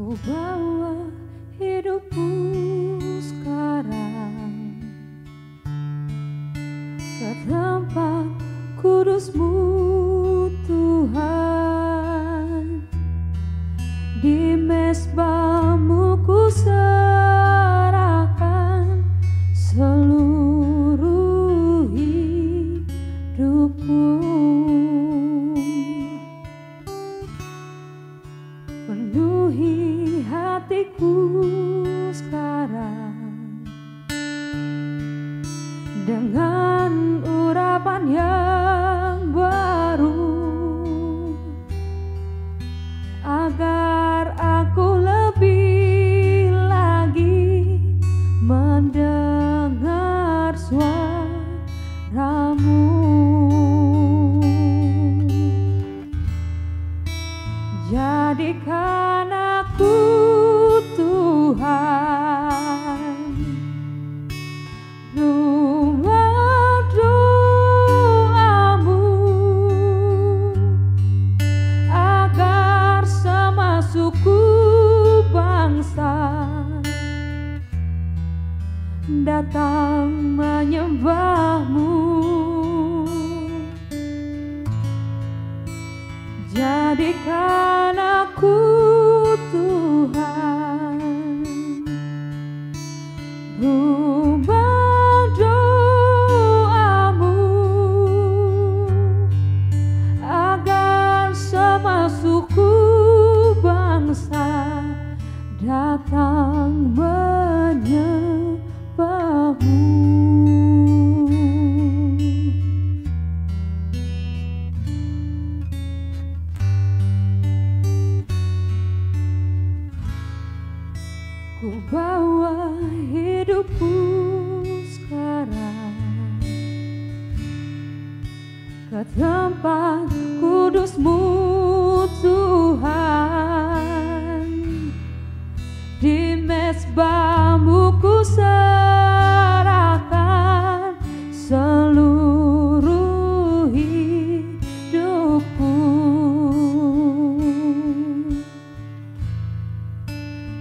Ku bawa hidupku sekarang ke tempat kudus-Mu Tuhan. Di mezbah-Mu ku serahkan seluruh hidupku. Penuhi hatiku sekarang dengan urapan yang baru, agar aku lebih lagi mendengar suara-Mu. Jadikan aku Tuhan rumah doa-Mu, agar semua suku bangsa datang menyembah-Mu. Jadikan aku Tuhan rumah doa-Mu, agar semua suku bangsa datang menyembah-Mu. Ku bawa hidupku sekarang ke tempat kudus-Mu Tuhan. Di mezbah-Mu ku serahkan seluruh hidupku.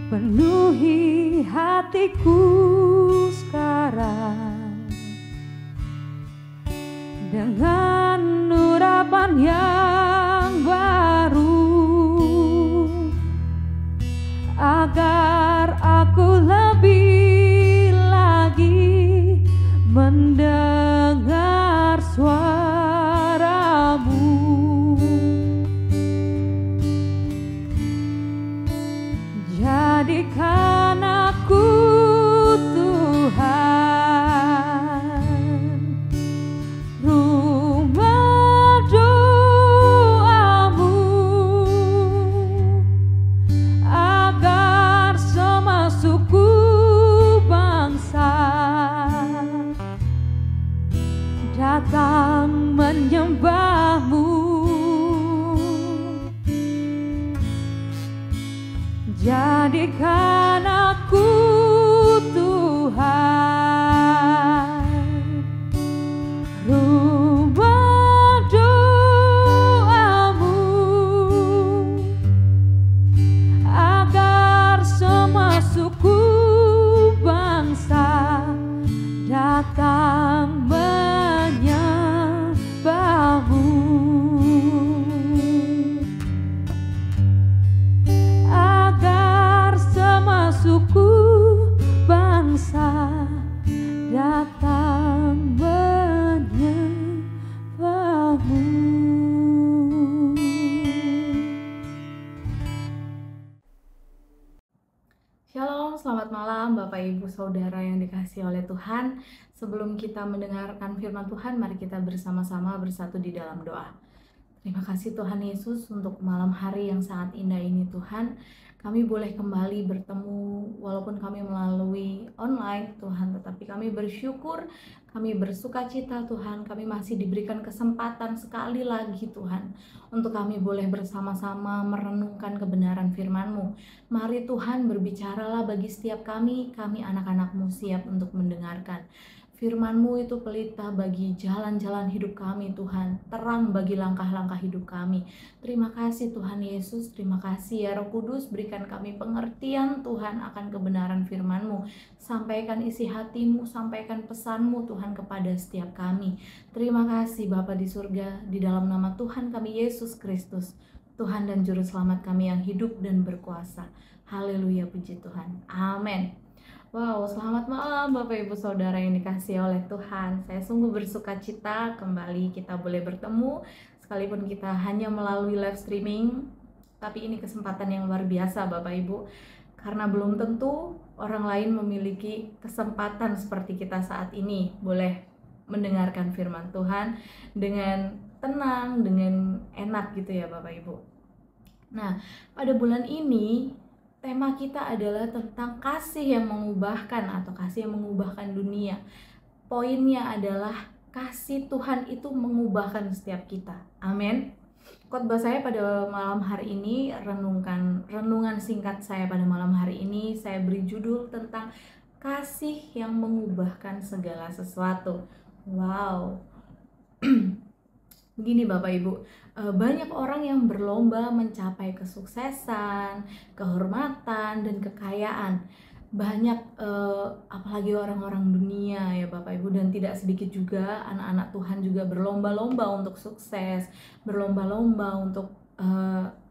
Penuhi hatiku sekarang dengan urapan yang baru, agar aku lebih lagi mendengar suara-Mu. Jadikan aku Tuhan rumah doa-Mu, agar semua suku bangsa datang menyembah-Mu. Jadikan aku Tuhan rumah doa-Mu, agar semua suku bangsa datang menyembah-Mu. Suku bangsa datang menyembah-Mu. Shalom, selamat malam Bapak Ibu Saudara yang dikasihi oleh Tuhan. Sebelum kita mendengarkan firman Tuhan, mari kita bersama-sama bersatu di dalam doa. Terima kasih Tuhan Yesus untuk malam hari yang sangat indah ini Tuhan. Kami boleh kembali bertemu walaupun kami melalui online Tuhan, tetapi kami bersyukur, kami bersuka cita Tuhan, kami masih diberikan kesempatan sekali lagi Tuhan untuk kami boleh bersama-sama merenungkan kebenaran firman-Mu. Mari Tuhan berbicaralah bagi setiap kami anak-anak-Mu siap untuk mendengarkan. Firman-Mu itu pelita bagi jalan-jalan hidup kami Tuhan, terang bagi langkah-langkah hidup kami. Terima kasih Tuhan Yesus, terima kasih ya Roh Kudus, berikan kami pengertian Tuhan akan kebenaran firman-Mu. Sampaikan isi hati-Mu, sampaikan pesan-Mu Tuhan kepada setiap kami. Terima kasih Bapa di surga, di dalam nama Tuhan kami Yesus Kristus, Tuhan dan Juru Selamat kami yang hidup dan berkuasa. Haleluya, puji Tuhan. Amin. Wow, selamat malam Bapak Ibu Saudara yang dikasihi oleh Tuhan. Saya sungguh bersuka cita kembali kita boleh bertemu, sekalipun kita hanya melalui live streaming. Tapi ini kesempatan yang luar biasa Bapak Ibu, karena belum tentu orang lain memiliki kesempatan seperti kita saat ini boleh mendengarkan firman Tuhan dengan tenang, dengan enak gitu ya Bapak Ibu. Nah, pada bulan ini tema kita adalah tentang kasih yang mengubahkan atau kasih yang mengubahkan dunia. Poinnya adalah kasih Tuhan itu mengubahkan setiap kita. Amin. Khotbah saya pada malam hari ini, renungan singkat saya pada malam hari ini, saya beri judul tentang kasih yang mengubahkan segala sesuatu. Wow. Begini Bapak Ibu, banyak orang yang berlomba mencapai kesuksesan, kehormatan, dan kekayaan. Banyak apalagi orang-orang dunia ya Bapak Ibu, dan tidak sedikit juga anak-anak Tuhan juga berlomba-lomba untuk sukses, berlomba-lomba untuk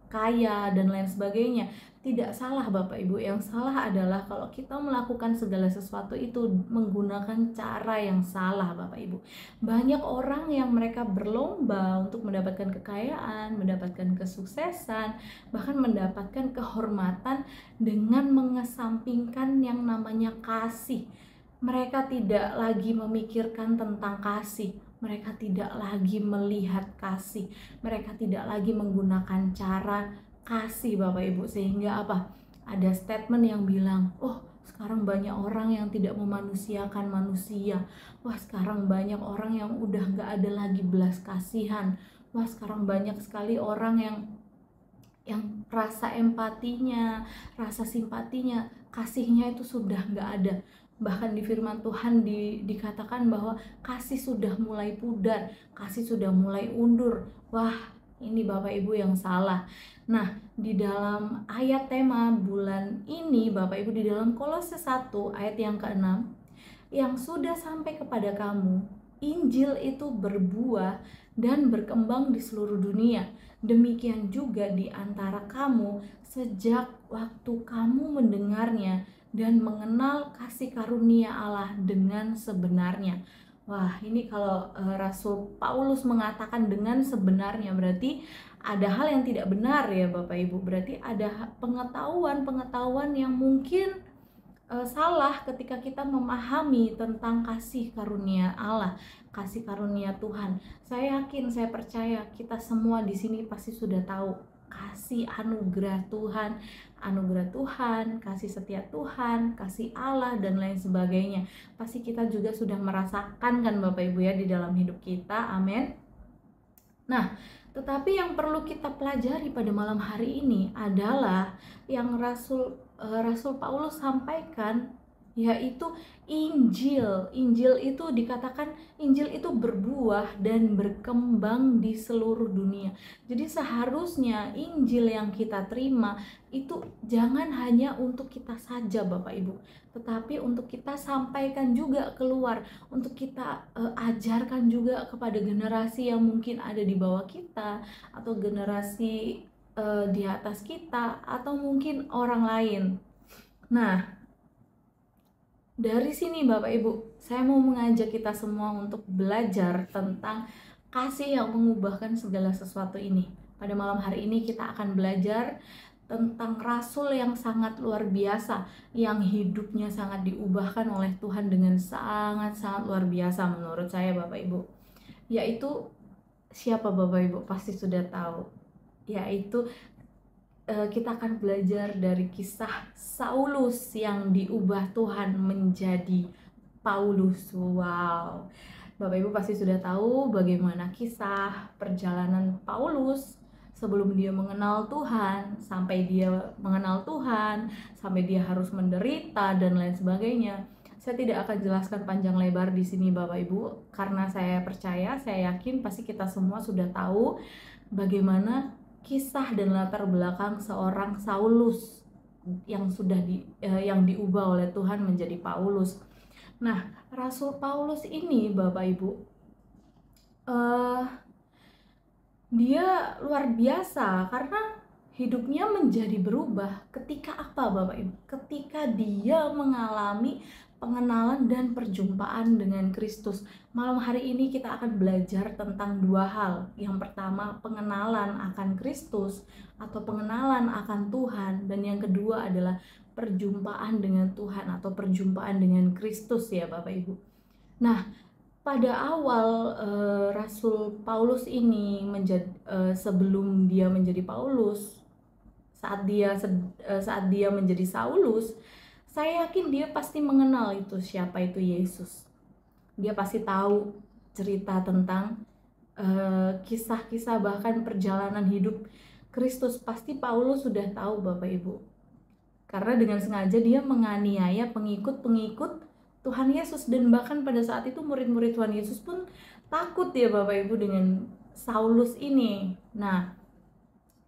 kaya dan lain sebagainya. Tidak salah Bapak Ibu, yang salah adalah kalau kita melakukan segala sesuatu itu menggunakan cara yang salah Bapak Ibu. Banyak orang yang mereka berlomba untuk mendapatkan kekayaan, mendapatkan kesuksesan, bahkan mendapatkan kehormatan dengan mengesampingkan yang namanya kasih. Mereka tidak lagi memikirkan tentang kasih. Mereka tidak lagi melihat kasih. Mereka tidak lagi menggunakan cara kasih Bapak Ibu, sehingga apa? Ada statement yang bilang, oh sekarang banyak orang yang tidak memanusiakan manusia. Wah sekarang banyak orang yang udah gak ada lagi belas kasihan. Wah sekarang banyak sekali orang yang rasa empatinya, rasa simpatinya, kasihnya itu sudah gak ada. Bahkan di firman Tuhan dikatakan bahwa kasih sudah mulai pudar, kasih sudah mulai undur. Wah ini Bapak Ibu yang salah. Nah, di dalam ayat tema bulan ini Bapak Ibu, di dalam Kolose 1 ayat yang ke-6, yang sudah sampai kepada kamu, Injil itu berbuah dan berkembang di seluruh dunia. Demikian juga di antara kamu sejak waktu kamu mendengarnya dan mengenal kasih karunia Allah dengan sebenarnya. Wah, ini kalau Rasul Paulus mengatakan dengan sebenarnya, berarti ada hal yang tidak benar ya Bapak Ibu. Berarti ada pengetahuan yang mungkin salah ketika kita memahami tentang kasih karunia Allah, kasih karunia Tuhan. Saya yakin, saya percaya kita semua di sini pasti sudah tahu kasih anugerah Tuhan, kasih setia Tuhan, kasih Allah dan lain sebagainya. Pasti kita juga sudah merasakan kan Bapak Ibu ya di dalam hidup kita. Amin. Nah, tetapi yang perlu kita pelajari pada malam hari ini adalah yang Rasul Paulus sampaikan, yaitu Injil. Injil itu dikatakan, Injil itu berbuah dan berkembang di seluruh dunia. Jadi seharusnya Injil yang kita terima itu jangan hanya untuk kita saja Bapak Ibu, tetapi untuk kita sampaikan juga keluar, untuk kita ajarkan juga kepada generasi yang mungkin ada di bawah kita, atau generasi di atas kita, atau mungkin orang lain. Nah, dari sini Bapak Ibu, saya mau mengajak kita semua untuk belajar tentang kasih yang mengubahkan segala sesuatu ini. Pada malam hari ini kita akan belajar tentang rasul yang sangat luar biasa, yang hidupnya sangat diubahkan oleh Tuhan dengan sangat-sangat luar biasa menurut saya Bapak Ibu. Yaitu siapa Bapak Ibu? Pasti sudah tahu. Yaitu kita akan belajar dari kisah Saulus yang diubah Tuhan menjadi Paulus. Wow, Bapak Ibu pasti sudah tahu bagaimana kisah perjalanan Paulus sebelum dia mengenal Tuhan, sampai dia mengenal Tuhan, sampai dia harus menderita dan lain sebagainya. Saya tidak akan jelaskan panjang lebar di sini Bapak Ibu, karena saya percaya, saya yakin pasti kita semua sudah tahu bagaimana kisah dan latar belakang seorang Saulus yang yang diubah oleh Tuhan menjadi Paulus. Nah, Rasul Paulus ini Bapak Ibu, dia luar biasa karena hidupnya menjadi berubah ketika apa Bapak Ibu? Ketika dia mengalami pengenalan dan perjumpaan dengan Kristus. Malam hari ini kita akan belajar tentang dua hal. Yang pertama, pengenalan akan Kristus atau pengenalan akan Tuhan, dan yang kedua adalah perjumpaan dengan Tuhan atau perjumpaan dengan Kristus ya Bapak Ibu. Nah, pada awal Rasul Paulus ini sebelum dia menjadi Paulus, saat dia menjadi Saulus, saya yakin dia pasti mengenal itu siapa itu Yesus. Dia pasti tahu cerita tentang kisah-kisah bahkan perjalanan hidup Kristus. Pasti Paulus sudah tahu Bapak Ibu. Karena dengan sengaja dia menganiaya pengikut-pengikut Tuhan Yesus, dan bahkan pada saat itu murid-murid Tuhan Yesus pun takut ya Bapak Ibu dengan Saulus ini. Nah,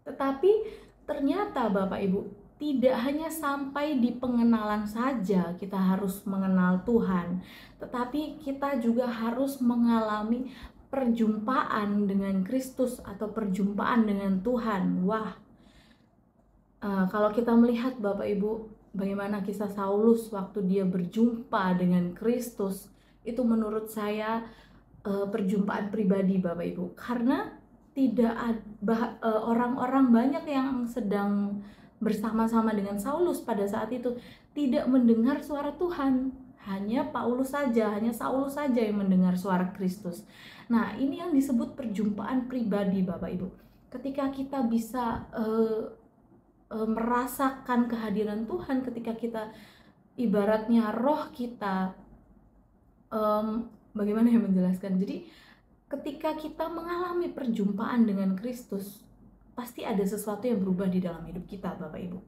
tetapi ternyata Bapak Ibu, tidak hanya sampai di pengenalan saja kita harus mengenal Tuhan, tetapi kita juga harus mengalami perjumpaan dengan Kristus atau perjumpaan dengan Tuhan. Wah, kalau kita melihat Bapak Ibu, bagaimana kisah Saulus waktu dia berjumpa dengan Kristus, itu menurut saya perjumpaan pribadi Bapak Ibu, karena tidak ada orang-orang banyak yang sedang bersama-sama dengan Saulus pada saat itu tidak mendengar suara Tuhan. Hanya Paulus saja, hanya Saulus saja yang mendengar suara Kristus. Nah, ini yang disebut perjumpaan pribadi Bapak Ibu. Ketika kita bisa merasakan kehadiran Tuhan, ketika kita ibaratnya roh kita, bagaimana yang menjelaskan? Jadi ketika kita mengalami perjumpaan dengan Kristus, pasti ada sesuatu yang berubah di dalam hidup kita Bapak Ibu.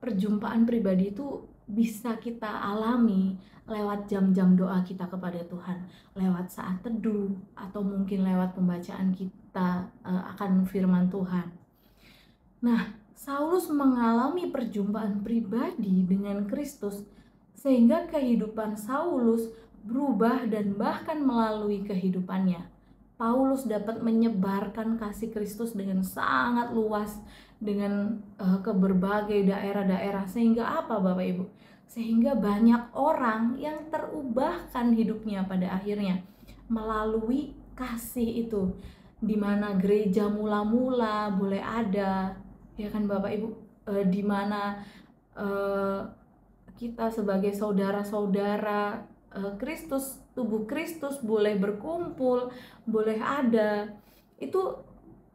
Perjumpaan pribadi itu bisa kita alami lewat jam-jam doa kita kepada Tuhan, lewat saat teduh, atau mungkin lewat pembacaan kita akan firman Tuhan. Nah, Saulus mengalami perjumpaan pribadi dengan Kristus sehingga kehidupan Saulus berubah, dan bahkan melalui kehidupannya Paulus dapat menyebarkan kasih Kristus dengan sangat luas dengan ke berbagai daerah-daerah. Sehingga apa Bapak Ibu? Sehingga banyak orang yang terubahkan hidupnya pada akhirnya melalui kasih itu, di mana gereja mula-mula boleh ada, ya kan Bapak Ibu, di mana kita sebagai saudara-saudara Kristus, tubuh Kristus boleh berkumpul, boleh ada. Itu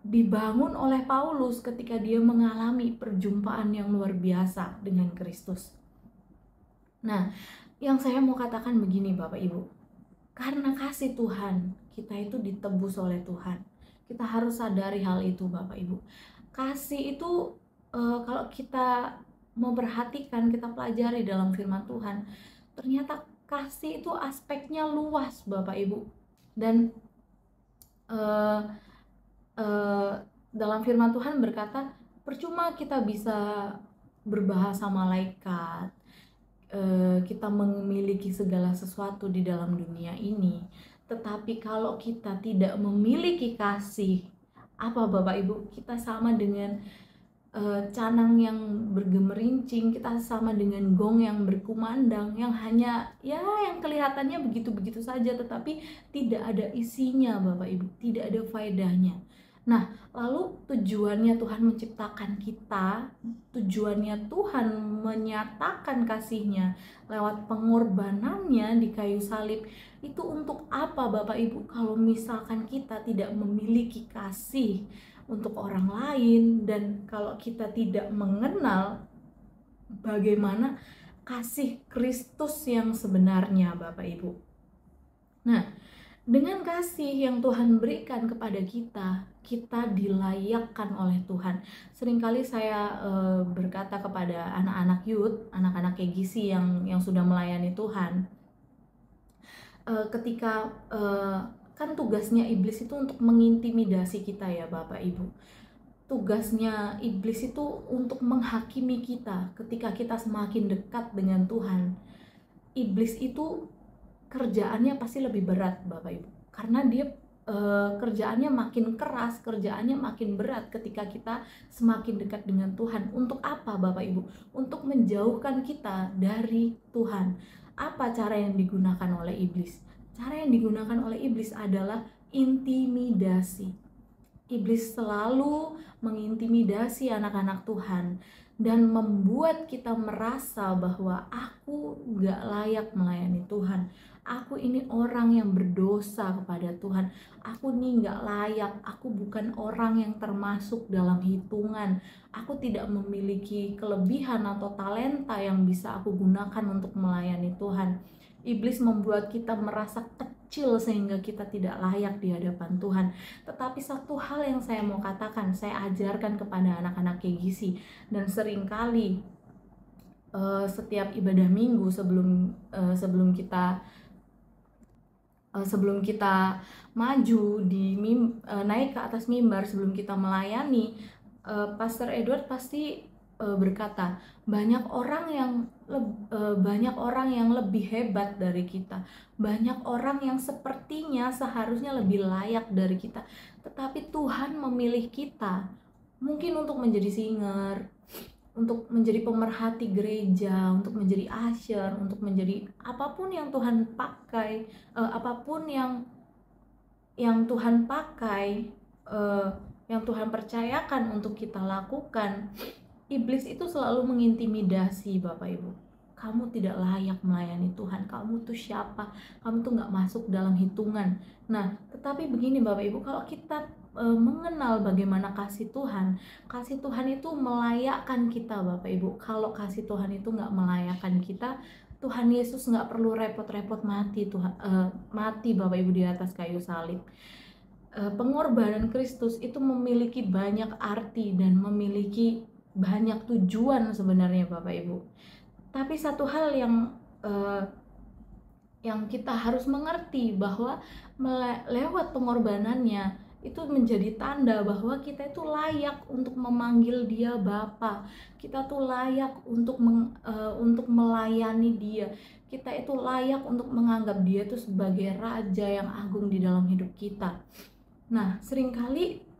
dibangun oleh Paulus ketika dia mengalami perjumpaan yang luar biasa dengan Kristus. Nah, yang saya mau katakan begini Bapak Ibu, karena kasih Tuhan, kita itu ditebus oleh Tuhan. Kita harus sadari hal itu Bapak Ibu. Kasih itu kalau kita memperhatikan, kita pelajari dalam firman Tuhan, ternyata kasih itu aspeknya luas Bapak Ibu. Dan dalam firman Tuhan berkata, percuma kita bisa berbahasa malaikat, kita memiliki segala sesuatu di dalam dunia ini, tetapi kalau kita tidak memiliki kasih, apa Bapak Ibu? Kita sama dengan canang yang bergemerincing, kita sama dengan gong yang berkumandang, yang hanya yang kelihatannya begitu-begitu saja, tetapi tidak ada isinya Bapak Ibu, tidak ada faedahnya. Nah, lalu tujuannya Tuhan menciptakan kita, tujuannya Tuhan menyatakan kasih-Nya lewat pengorbanannya di kayu salib, itu untuk apa Bapak Ibu? Kalau misalkan kita tidak memiliki kasih untuk orang lain, dan kalau kita tidak mengenal bagaimana kasih Kristus yang sebenarnya Bapak Ibu. Nah, dengan kasih yang Tuhan berikan kepada kita, kita dilayakkan oleh Tuhan. Seringkali saya berkata kepada anak-anak youth, anak-anak KGC yang sudah melayani Tuhan, ketika kan tugasnya iblis itu untuk mengintimidasi kita ya Bapak Ibu. Tugasnya iblis itu untuk menghakimi kita ketika kita semakin dekat dengan Tuhan. Iblis itu kerjaannya pasti lebih berat Bapak Ibu, karena dia kerjaannya makin keras, kerjaannya makin berat ketika kita semakin dekat dengan Tuhan. Untuk apa Bapak Ibu? Untuk menjauhkan kita dari Tuhan. Apa cara yang digunakan oleh iblis? Cara yang digunakan oleh iblis adalah intimidasi. Iblis selalu mengintimidasi anak-anak Tuhan dan membuat kita merasa bahwa aku gak layak melayani Tuhan. Aku ini orang yang berdosa kepada Tuhan. Aku ini gak layak. Aku bukan orang yang termasuk dalam hitungan. Aku tidak memiliki kelebihan atau talenta yang bisa aku gunakan untuk melayani Tuhan. Iblis membuat kita merasa kecil sehingga kita tidak layak di hadapan Tuhan. Tetapi satu hal yang saya mau katakan, saya ajarkan kepada anak-anak KGC, dan seringkali setiap ibadah minggu sebelum kita maju naik ke atas mimbar, sebelum kita melayani, Pastor Edward pasti berkata, banyak orang yang lebih hebat dari kita, banyak orang yang sepertinya seharusnya lebih layak dari kita, tetapi Tuhan memilih kita, mungkin untuk menjadi singer, untuk menjadi pemerhati gereja, untuk menjadi usher, untuk menjadi apapun yang Tuhan pakai, apapun yang Tuhan pakai, yang Tuhan percayakan untuk kita lakukan. Iblis itu selalu mengintimidasi Bapak Ibu. Kamu tidak layak melayani Tuhan, kamu tuh siapa, kamu tuh gak masuk dalam hitungan. Nah, tetapi begini Bapak Ibu, kalau kita mengenal bagaimana kasih Tuhan itu melayakkan kita Bapak Ibu. Kalau kasih Tuhan itu gak melayakkan kita, Tuhan Yesus gak perlu repot-repot mati Bapak Ibu di atas kayu salib. Pengorbanan Kristus itu memiliki banyak arti dan memiliki banyak tujuan sebenarnya Bapak Ibu. Tapi satu hal yang kita harus mengerti, bahwa lewat pengorbanannya itu menjadi tanda bahwa kita itu layak untuk memanggil Dia Bapa. Kita tuh layak untuk melayani Dia. Kita itu layak untuk menganggap Dia itu sebagai Raja yang agung di dalam hidup kita. Nah, seringkali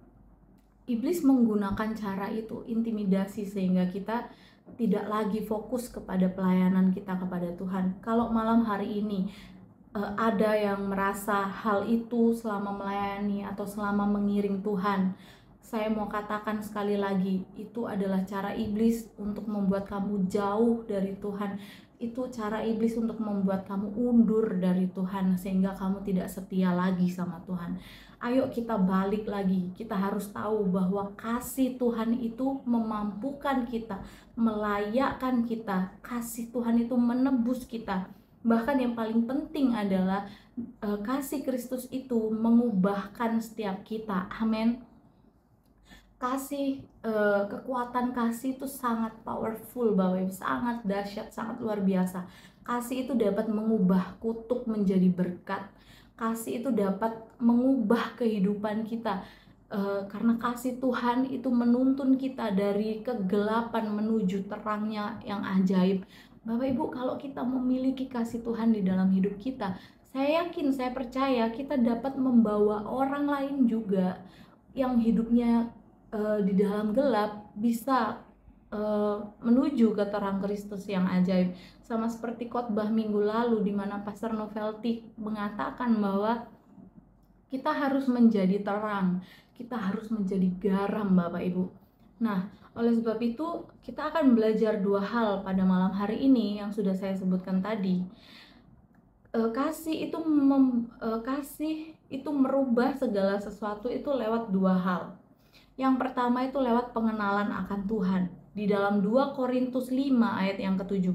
iblis menggunakan cara itu, intimidasi, sehingga kita tidak lagi fokus kepada pelayanan kita kepada Tuhan. Kalau malam hari ini ada yang merasa hal itu selama melayani atau selama mengiring Tuhan, saya mau katakan sekali lagi, itu adalah cara iblis untuk membuat kamu jauh dari Tuhan. Itu cara iblis untuk membuat kamu undur dari Tuhan, sehingga kamu tidak setia lagi sama Tuhan. Ayo kita balik lagi. Kita harus tahu bahwa kasih Tuhan itu memampukan kita, melayakkan kita. Kasih Tuhan itu menebus kita. Bahkan yang paling penting adalah kasih Kristus itu mengubahkan setiap kita. Amin. Kekuatan kasih itu sangat powerful Bapak Ibu, sangat dahsyat, sangat luar biasa. Kasih itu dapat mengubah kutuk menjadi berkat. Kasih itu dapat mengubah kehidupan kita, karena kasih Tuhan itu menuntun kita dari kegelapan menuju terangnya yang ajaib. Bapak Ibu, kalau kita memiliki kasih Tuhan di dalam hidup kita, saya yakin, saya percaya kita dapat membawa orang lain juga yang hidupnya di dalam gelap bisa menuju ke terang Kristus yang ajaib. Sama seperti khotbah minggu lalu di mana Pastor Novelty mengatakan bahwa kita harus menjadi terang, kita harus menjadi garam Bapak Ibu. Nah, oleh sebab itu kita akan belajar dua hal pada malam hari ini yang sudah saya sebutkan tadi. Kasih itu merubah segala sesuatu itu lewat dua hal. Yang pertama itu lewat pengenalan akan Tuhan. Di dalam 2 Korintus 5 ayat yang ke-17,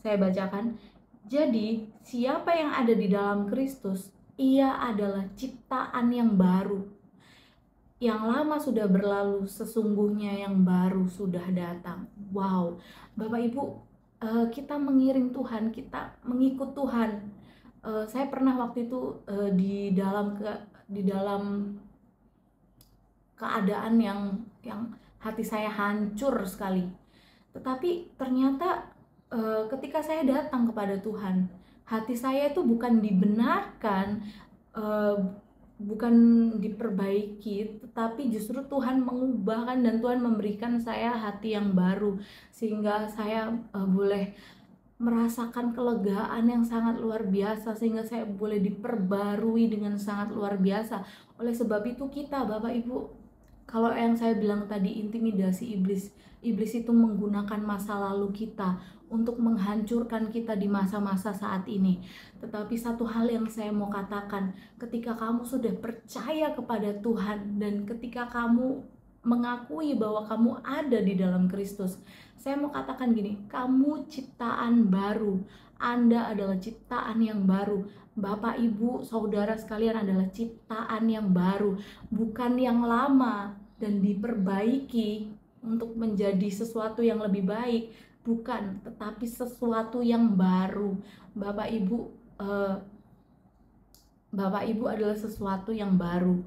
saya bacakan, jadi siapa yang ada di dalam Kristus, ia adalah ciptaan yang baru. Yang lama sudah berlalu, sesungguhnya yang baru sudah datang. Wow, Bapak Ibu, kita mengiring Tuhan, kita mengikut Tuhan. Saya pernah waktu itu di dalam keadaan yang hati saya hancur sekali. Tetapi ternyata ketika saya datang kepada Tuhan, hati saya itu bukan dibenarkan, eh, bukan diperbaiki, tetapi justru Tuhan mengubahkan dan Tuhan memberikan saya hati yang baru, sehingga saya boleh merasakan kelegaan yang sangat luar biasa, sehingga saya boleh diperbarui dengan sangat luar biasa. Oleh sebab itu kita, Bapak Ibu, kalau yang saya bilang tadi, intimidasi iblis, iblis itu menggunakan masa lalu kita untuk menghancurkan kita di masa-masa saat ini. Tetapi satu hal yang saya mau katakan, ketika kamu sudah percaya kepada Tuhan dan ketika kamu mengakui bahwa kamu ada di dalam Kristus, saya mau katakan gini, kamu ciptaan baru. Anda adalah ciptaan yang baru. Bapak, Ibu, Saudara sekalian adalah ciptaan yang baru, bukan yang lama dan diperbaiki untuk menjadi sesuatu yang lebih baik, bukan, tetapi sesuatu yang baru. Bapak Ibu adalah sesuatu yang baru,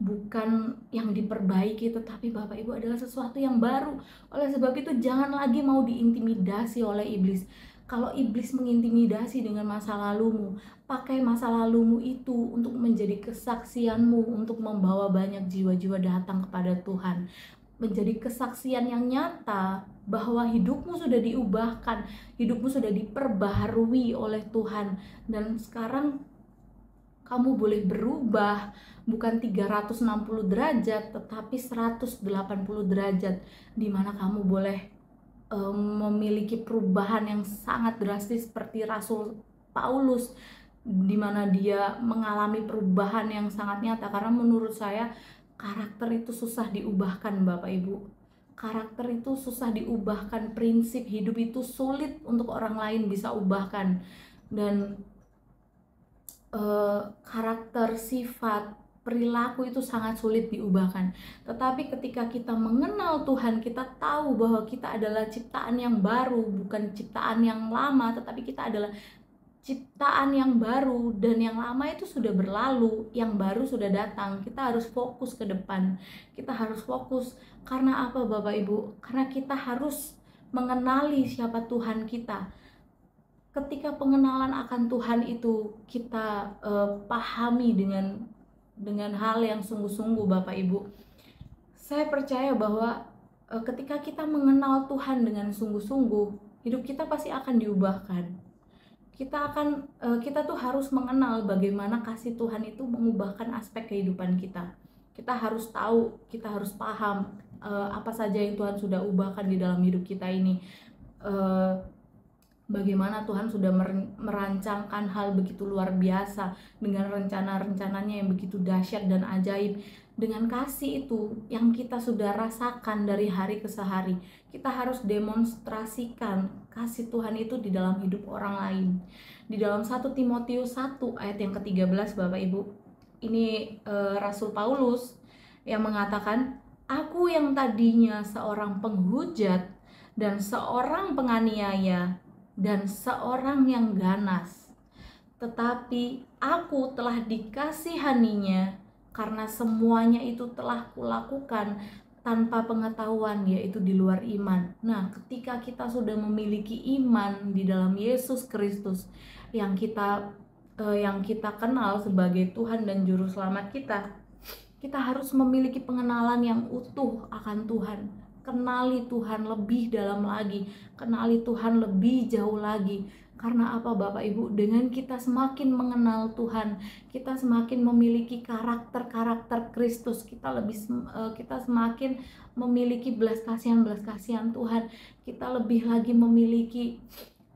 bukan yang diperbaiki, tetapi Bapak Ibu adalah sesuatu yang baru. Oleh sebab itu jangan lagi mau diintimidasi oleh iblis. Kalau iblis mengintimidasi dengan masa lalumu, pakai masa lalumu itu untuk menjadi kesaksianmu, untuk membawa banyak jiwa-jiwa datang kepada Tuhan, menjadi kesaksian yang nyata bahwa hidupmu sudah diubahkan, hidupmu sudah diperbaharui oleh Tuhan, dan sekarang kamu boleh berubah bukan 360 derajat tetapi 180 derajat, di mana kamu boleh memiliki perubahan yang sangat drastis seperti Rasul Paulus, di mana dia mengalami perubahan yang sangat nyata. Karena menurut saya karakter itu susah diubahkan, Bapak Ibu. Karakter itu susah diubahkan, prinsip hidup itu sulit untuk orang lain bisa ubahkan. Dan karakter, sifat, perilaku itu sangat sulit diubahkan. Tetapi ketika kita mengenal Tuhan, kita tahu bahwa kita adalah ciptaan yang baru, bukan ciptaan yang lama, tetapi kita adalah ciptaan yang baru, dan yang lama itu sudah berlalu, yang baru sudah datang. Kita harus fokus ke depan. Kita harus fokus. Karena apa, Bapak Ibu? Karena kita harus mengenali siapa Tuhan kita. Ketika pengenalan akan Tuhan itu kita pahami dengan hal yang sungguh-sungguh, Bapak Ibu, saya percaya bahwa ketika kita mengenal Tuhan dengan sungguh-sungguh, hidup kita pasti akan diubahkan. Kita tuh harus mengenal bagaimana kasih Tuhan itu mengubahkan aspek kehidupan kita. Kita harus tahu, kita harus paham apa saja yang Tuhan sudah ubahkan di dalam hidup kita ini. Bagaimana Tuhan sudah merancangkan hal begitu luar biasa dengan rencana-rencananya yang begitu dahsyat dan ajaib. Dengan kasih itu yang kita sudah rasakan dari hari ke hari, kita harus demonstrasikan kasih Tuhan itu di dalam hidup orang lain. Di dalam 1 Timotius 1 ayat yang ke-13, Bapak Ibu, ini Rasul Paulus yang mengatakan, "Aku yang tadinya seorang penghujat dan seorang penganiaya dan seorang yang ganas, tetapi aku telah dikasihaninya karena semuanya itu telah kulakukan tanpa pengetahuan, yaitu di luar iman." Nah, ketika kita sudah memiliki iman di dalam Yesus Kristus yang kita kenal sebagai Tuhan dan Juru Selamat kita harus memiliki pengenalan yang utuh akan Tuhan. Kenali Tuhan lebih dalam lagi, kenali Tuhan lebih jauh lagi. Karena apa, Bapak Ibu? Dengan kita semakin mengenal Tuhan, kita semakin memiliki karakter Kristus, kita semakin memiliki belas kasihan Tuhan, kita lebih lagi memiliki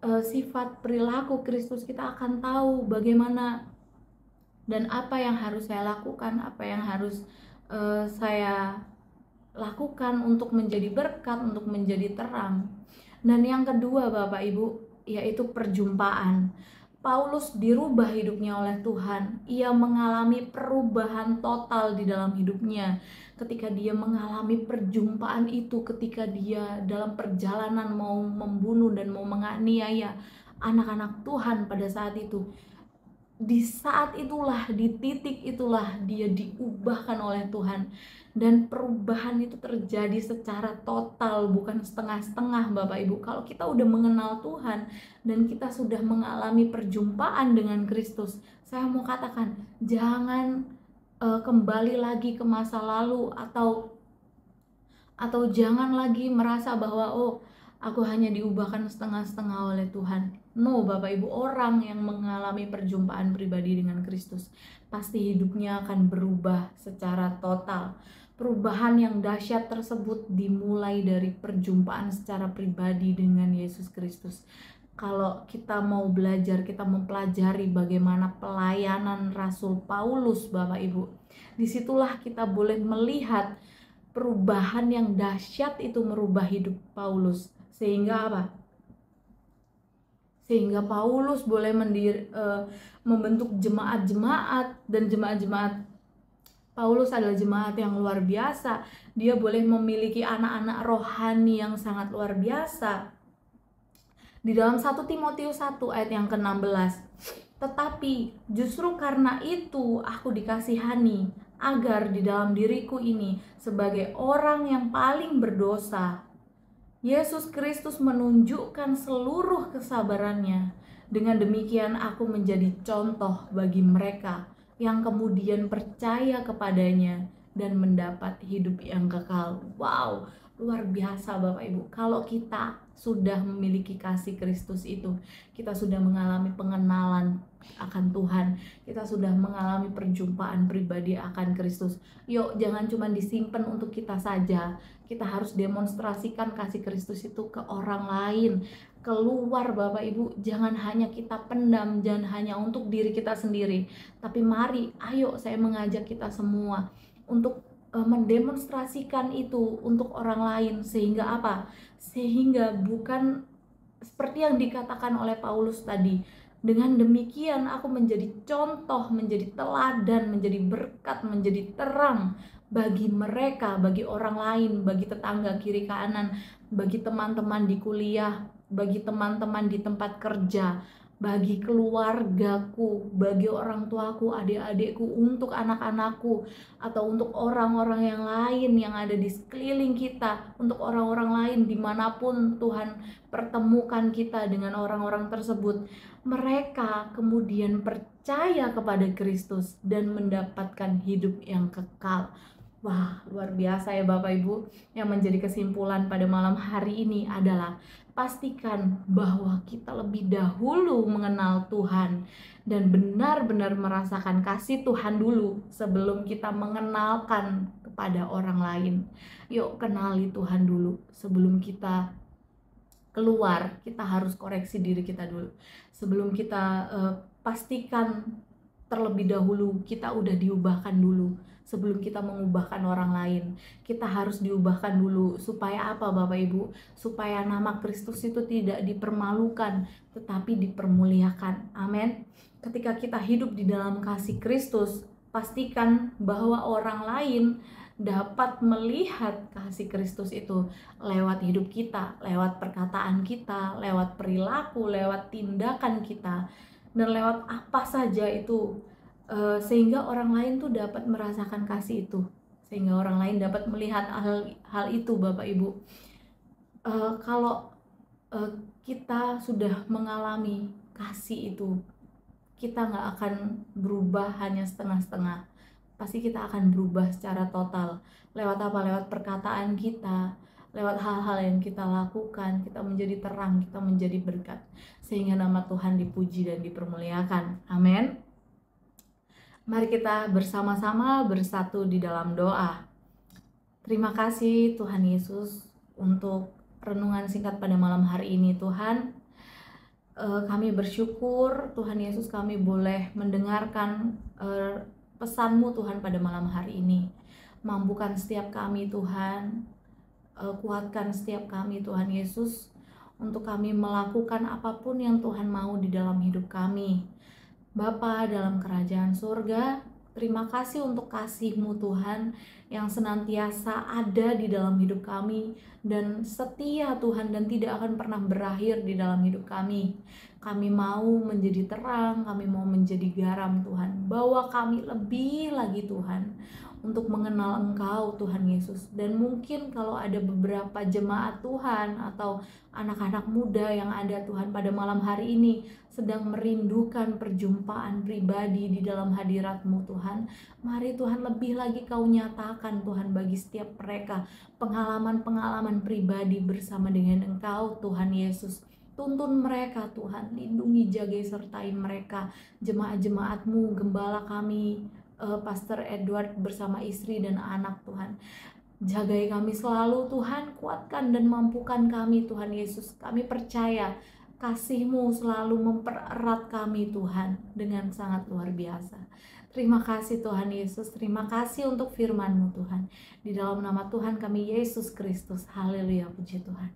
sifat perilaku Kristus. Kita akan tahu bagaimana dan apa yang harus saya lakukan, apa yang harus saya lakukan untuk menjadi berkat, untuk menjadi terang. Dan yang kedua, Bapak Ibu, yaitu perjumpaan. Paulus dirubah hidupnya oleh Tuhan. Ia mengalami perubahan total di dalam hidupnya ketika dia mengalami perjumpaan itu, ketika dia dalam perjalanan mau membunuh dan mau menganiaya anak-anak Tuhan pada saat itu. di saat itulah, di titik itulah dia diubahkan oleh Tuhan. Dan perubahan itu terjadi secara total, bukan setengah-setengah Bapak Ibu. Kalau kita udah mengenal Tuhan dan kita sudah mengalami perjumpaan dengan Kristus, saya mau katakan, jangan kembali lagi ke masa lalu, atau jangan lagi merasa bahwa aku hanya diubahkan setengah-setengah oleh Tuhan. No, Bapak Ibu, orang yang mengalami perjumpaan pribadi dengan Kristus pasti hidupnya akan berubah secara total. Perubahan yang dahsyat tersebut dimulai dari perjumpaan secara pribadi dengan Yesus Kristus. Kalau kita mau belajar, kita mempelajari bagaimana pelayanan Rasul Paulus, Bapak Ibu, disitulah kita boleh melihat perubahan yang dahsyat itu merubah hidup Paulus. Sehingga apa? Sehingga Paulus boleh membentuk jemaat-jemaat, dan jemaat-jemaat Paulus adalah jemaat yang luar biasa. Dia boleh memiliki anak-anak rohani yang sangat luar biasa. Di dalam 1 Timotius 1 ayat yang ke-16, tetapi justru karena itu aku dikasihani, agar di dalam diriku ini sebagai orang yang paling berdosa, Yesus Kristus menunjukkan seluruh kesabarannya. Dengan demikian aku menjadi contoh bagi mereka yang kemudian percaya kepadanya dan mendapat hidup yang kekal. Wow, luar biasa Bapak Ibu. Kalau kita sudah memiliki kasih Kristus itu, kita sudah mengalami pengenalan akan Tuhan, kita sudah mengalami perjumpaan pribadi akan Kristus. Yuk, jangan cuma disimpan untuk kita saja. Kita harus demonstrasikan kasih Kristus itu ke orang lain, keluar Bapak Ibu. Jangan hanya kita pendam, jangan hanya untuk diri kita sendiri, tapi mari, ayo saya mengajak kita semua untuk mendemonstrasikan itu untuk orang lain. Sehingga apa? Sehingga bukan seperti yang dikatakan oleh Paulus tadi, dengan demikian aku menjadi contoh, menjadi teladan, menjadi berkat, menjadi terang bagi mereka, bagi orang lain, bagi tetangga kiri kanan, bagi teman-teman di kuliah, bagi teman-teman di tempat kerja, bagi keluargaku, bagi orang tuaku, adik-adikku, untuk anak-anakku, atau untuk orang-orang yang lain yang ada di sekeliling kita, untuk orang-orang lain dimanapun Tuhan pertemukan kita dengan orang-orang tersebut. Mereka kemudian percaya kepada Kristus dan mendapatkan hidup yang kekal. Wah, luar biasa ya Bapak Ibu. Yang menjadi kesimpulan pada malam hari ini adalah pastikan bahwa kita lebih dahulu mengenal Tuhan dan benar-benar merasakan kasih Tuhan dulu sebelum kita mengenalkan kepada orang lain. Yuk, kenali Tuhan dulu sebelum kita keluar. Kita harus koreksi diri kita dulu. Sebelum kita pastikan terlebih dahulu kita udah diubahkan dulu. Sebelum kita mengubahkan orang lain, kita harus diubahkan dulu. Supaya apa Bapak Ibu? Supaya nama Kristus itu tidak dipermalukan, tetapi dipermuliakan. Amin. Ketika kita hidup di dalam kasih Kristus, pastikan bahwa orang lain dapat melihat kasih Kristus itu lewat hidup kita, lewat perkataan kita, lewat perilaku, lewat tindakan kita, dan lewat apa saja itu. Sehingga orang lain tuh dapat merasakan kasih itu, sehingga orang lain dapat melihat hal itu Bapak Ibu. Kalau kita sudah mengalami kasih itu, kita nggak akan berubah hanya setengah-setengah, pasti kita akan berubah secara total. Lewat apa? Lewat perkataan kita, lewat hal-hal yang kita lakukan, kita menjadi terang, kita menjadi berkat, sehingga nama Tuhan dipuji dan dipermuliakan. Amin. Mari kita bersama-sama bersatu di dalam doa. Terima kasih Tuhan Yesus untuk renungan singkat pada malam hari ini Tuhan. Kami bersyukur Tuhan Yesus, kami boleh mendengarkan pesan-Mu Tuhan pada malam hari ini. Mampukan setiap kami Tuhan, kuatkan setiap kami Tuhan Yesus, untuk kami melakukan apapun yang Tuhan mau di dalam hidup kami. Bapa dalam kerajaan surga, terima kasih untuk kasih-Mu Tuhan yang senantiasa ada di dalam hidup kami dan setia Tuhan, dan tidak akan pernah berakhir di dalam hidup kami. Kami mau menjadi terang, kami mau menjadi garam Tuhan. Bawa kami lebih lagi Tuhan untuk mengenal Engkau Tuhan Yesus. Dan mungkin kalau ada beberapa jemaat Tuhan atau anak-anak muda yang ada Tuhan pada malam hari ini sedang merindukan perjumpaan pribadi di dalam hadirat-Mu Tuhan, mari Tuhan lebih lagi Kau nyatakan Tuhan bagi setiap mereka pengalaman-pengalaman pribadi bersama dengan Engkau Tuhan Yesus. Tuntun mereka Tuhan, lindungi, jagai, sertai mereka, jemaat-jemaat-Mu, gembala kami, Pastor Edward bersama istri dan anak Tuhan. Jagai kami selalu Tuhan, kuatkan dan mampukan kami Tuhan Yesus. Kami percaya kasih-Mu selalu mempererat kami Tuhan dengan sangat luar biasa. Terima kasih Tuhan Yesus, terima kasih untuk firman-Mu Tuhan. Di dalam nama Tuhan kami Yesus Kristus, haleluya, puji Tuhan.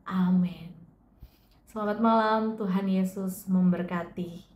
Amin. Selamat malam, Tuhan Yesus memberkati.